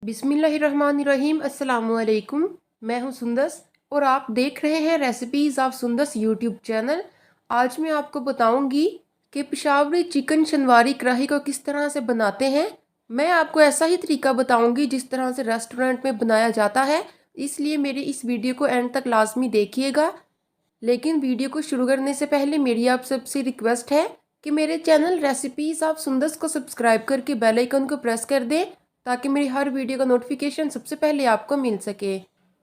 बिस्मिल्लाहिर्रहमानिर्रहीम। अस्सलामुअलैकुम। मैं हूं सुंदस और आप देख रहे हैं recipes of Sundas YouTube channel. आज मैं आपको बताऊंगी कि पेशावरी चिकन शनवारी कढ़ाई को किस तरह से बनाते हैं। मैं आपको ऐसा ही तरीका बताऊंगी जिस तरह से रेस्टोरेंट में बनाया जाता है, इसलिए मेरी इस वीडियो को एंड तक लाजमी देखिएगा। लेकिन वीडियो को शुरू करने से पहले मेरी आप सबसे रिक्वेस्ट है कि मेरे चैनल रेसिपीज़ ऑफ सुंदस को सब्सक्राइब करके बेल आइकन को प्रेस कर दें ताकि मेरी हर वीडियो का नोटिफिकेशन सबसे पहले आपको मिल सके।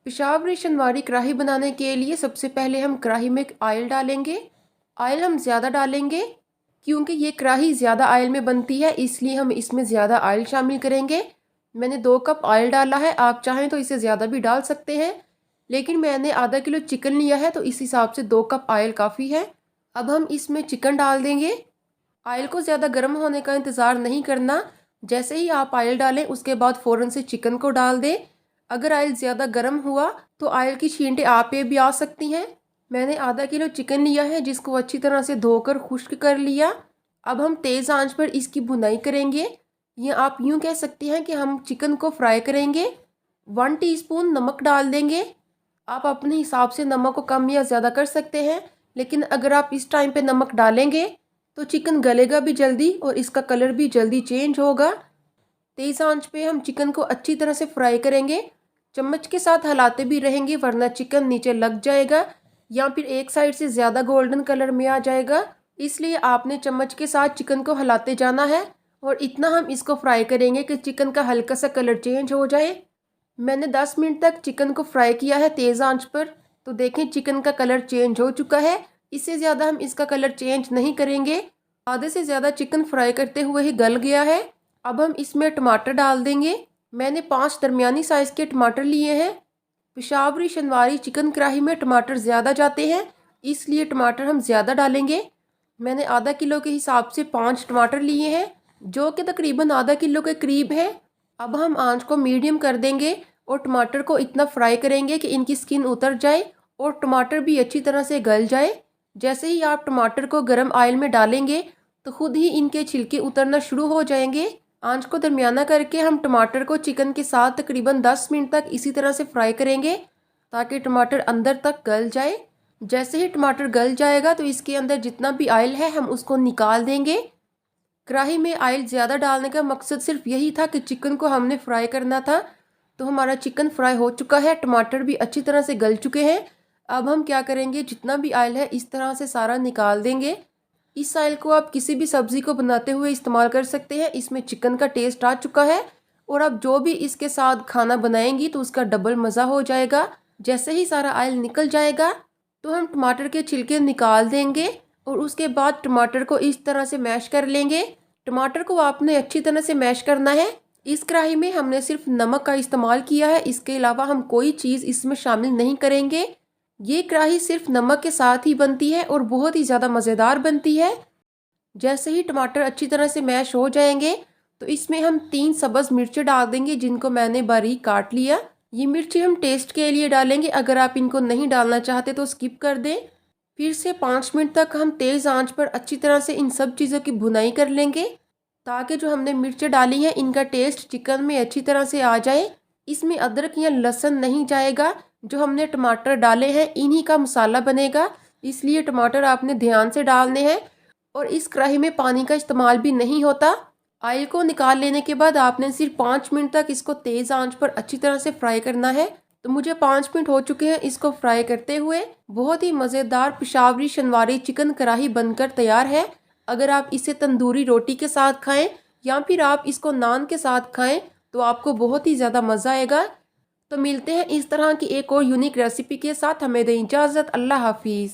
पेशावरी शनवारी कढ़ाई बनाने के लिए सबसे पहले हम कढ़ाई में ऑयल डालेंगे। ऑयल हम ज़्यादा डालेंगे क्योंकि ये कढ़ाई ज़्यादा ऑयल में बनती है, इसलिए हम इसमें ज़्यादा ऑयल शामिल करेंगे। मैंने 2 कप ऑयल डाला है, आप चाहें तो इसे ज़्यादा भी डाल सकते हैं, लेकिन मैंने आधा किलो चिकन लिया है तो इस हिसाब से 2 कप ऑयल काफ़ी है। अब हम इसमें चिकन डाल देंगे। ऑयल को ज़्यादा गर्म होने का इंतज़ार नहीं करना। जैसे ही आप ऑयल डालें उसके बाद फ़ौरन से चिकन को डाल दें। अगर ऑयल ज़्यादा गर्म हुआ तो ऑयल की छींटें आप पे भी आ सकती हैं। मैंने आधा किलो चिकन लिया है जिसको अच्छी तरह से धोकर खुश्क कर लिया। अब हम तेज़ आंच पर इसकी भुनाई करेंगे, या आप यूँ कह सकते हैं कि हम चिकन को फ्राई करेंगे। 1 टीस्पून नमक डाल देंगे। आप अपने हिसाब से नमक को कम या ज़्यादा कर सकते हैं, लेकिन अगर आप इस टाइम पे नमक डालेंगे तो चिकन गलेगा भी जल्दी और इसका कलर भी जल्दी चेंज होगा। तेज़ आंच पे हम चिकन को अच्छी तरह से फ्राई करेंगे। चम्मच के साथ हिलाते भी रहेंगे वरना चिकन नीचे लग जाएगा या फिर एक साइड से ज़्यादा गोल्डन कलर में आ जाएगा। इसलिए आपने चम्मच के साथ चिकन को हिलाते जाना है और इतना हम इसको फ्राई करेंगे कि चिकन का हल्का सा कलर चेंज हो जाए। मैंने 10 मिनट तक चिकन को फ्राई किया है तेज़ आंच पर, तो देखें चिकन का कलर चेंज हो चुका है। इससे ज़्यादा हम इसका कलर चेंज नहीं करेंगे। आधे से ज़्यादा चिकन फ्राई करते हुए ही गल गया है। अब हम इसमें टमाटर डाल देंगे। मैंने 5 दरमियानी साइज़ के टमाटर लिए हैं। पेशावरी शनवारी चिकन कढ़ाई में टमाटर ज़्यादा जाते हैं, इसलिए टमाटर हम ज़्यादा डालेंगे। मैंने आधा किलो के हिसाब से 5 टमाटर लिए हैं, जो कि तकरीबन आधा किलो के करीब है। अब हम आंच को मीडियम कर देंगे और टमाटर को इतना फ्राई करेंगे कि इनकी स्किन उतर जाए और टमाटर भी अच्छी तरह से गल जाए। जैसे ही आप टमाटर को गर्म ऑयल में डालेंगे तो खुद ही इनके छिलके उतरना शुरू हो जाएंगे। आंच को दरमियाना करके हम टमाटर को चिकन के साथ तकरीबन 10 मिनट तक इसी तरह से फ्राई करेंगे ताकि टमाटर अंदर तक गल जाए। जैसे ही टमाटर गल जाएगा तो इसके अंदर जितना भी ऑयल है हम उसको निकाल देंगे। कढ़ाई में ऑयल ज़्यादा डालने का मकसद सिर्फ यही था कि चिकन को हमने फ्राई करना था। तो हमारा चिकन फ्राई हो चुका है, टमाटर भी अच्छी तरह से गल चुके हैं। अब हम क्या करेंगे, जितना भी ऑयल है इस तरह से सारा निकाल देंगे। इस ऑयल को आप किसी भी सब्ज़ी को बनाते हुए इस्तेमाल कर सकते हैं। इसमें चिकन का टेस्ट आ चुका है और अब जो भी इसके साथ खाना बनाएंगी तो उसका डबल मज़ा हो जाएगा। जैसे ही सारा ऑयल निकल जाएगा तो हम टमाटर के छिलके निकाल देंगे और उसके बाद टमाटर को इस तरह से मैश कर लेंगे। टमाटर को आपने अच्छी तरह से मैश करना है। इस कढ़ाई में हमने सिर्फ नमक का इस्तेमाल किया है, इसके अलावा हम कोई चीज़ इसमें शामिल नहीं करेंगे। ये कढ़ाई सिर्फ नमक के साथ ही बनती है और बहुत ही ज़्यादा मज़ेदार बनती है। जैसे ही टमाटर अच्छी तरह से मैश हो जाएंगे तो इसमें हम 3 सब्ज़ मिर्चें डाल देंगे जिनको मैंने बारीक काट लिया। ये मिर्ची हम टेस्ट के लिए डालेंगे, अगर आप इनको नहीं डालना चाहते तो स्किप कर दें। फिर से 5 मिनट तक हम तेज़ आंच पर अच्छी तरह से इन सब चीज़ों की भुनाई कर लेंगे ताकि जो हमने मिर्चें डाली हैं इनका टेस्ट चिकन में अच्छी तरह से आ जाए। इसमें अदरक या लहसुन नहीं जाएगा, जो हमने टमाटर डाले हैं इन्हीं का मसाला बनेगा, इसलिए टमाटर आपने ध्यान से डालने हैं। और इस कढ़ाई में पानी का इस्तेमाल भी नहीं होता। ऑयल को निकाल लेने के बाद आपने सिर्फ 5 मिनट तक इसको तेज़ आंच पर अच्छी तरह से फ्राई करना है। तो मुझे 5 मिनट हो चुके हैं इसको फ्राई करते हुए। बहुत ही मज़ेदार पेशावरी शनवारी चिकन कढ़ाई बनकर तैयार है। अगर आप इसे तंदूरी रोटी के साथ खाएं या फिर आप इसको नान के साथ खाएं तो आपको बहुत ही ज़्यादा मज़ा आएगा। तो मिलते हैं इस तरह की एक और यूनिक रेसिपी के साथ। हमें दें इजाज़त। अल्लाह हाफिज़।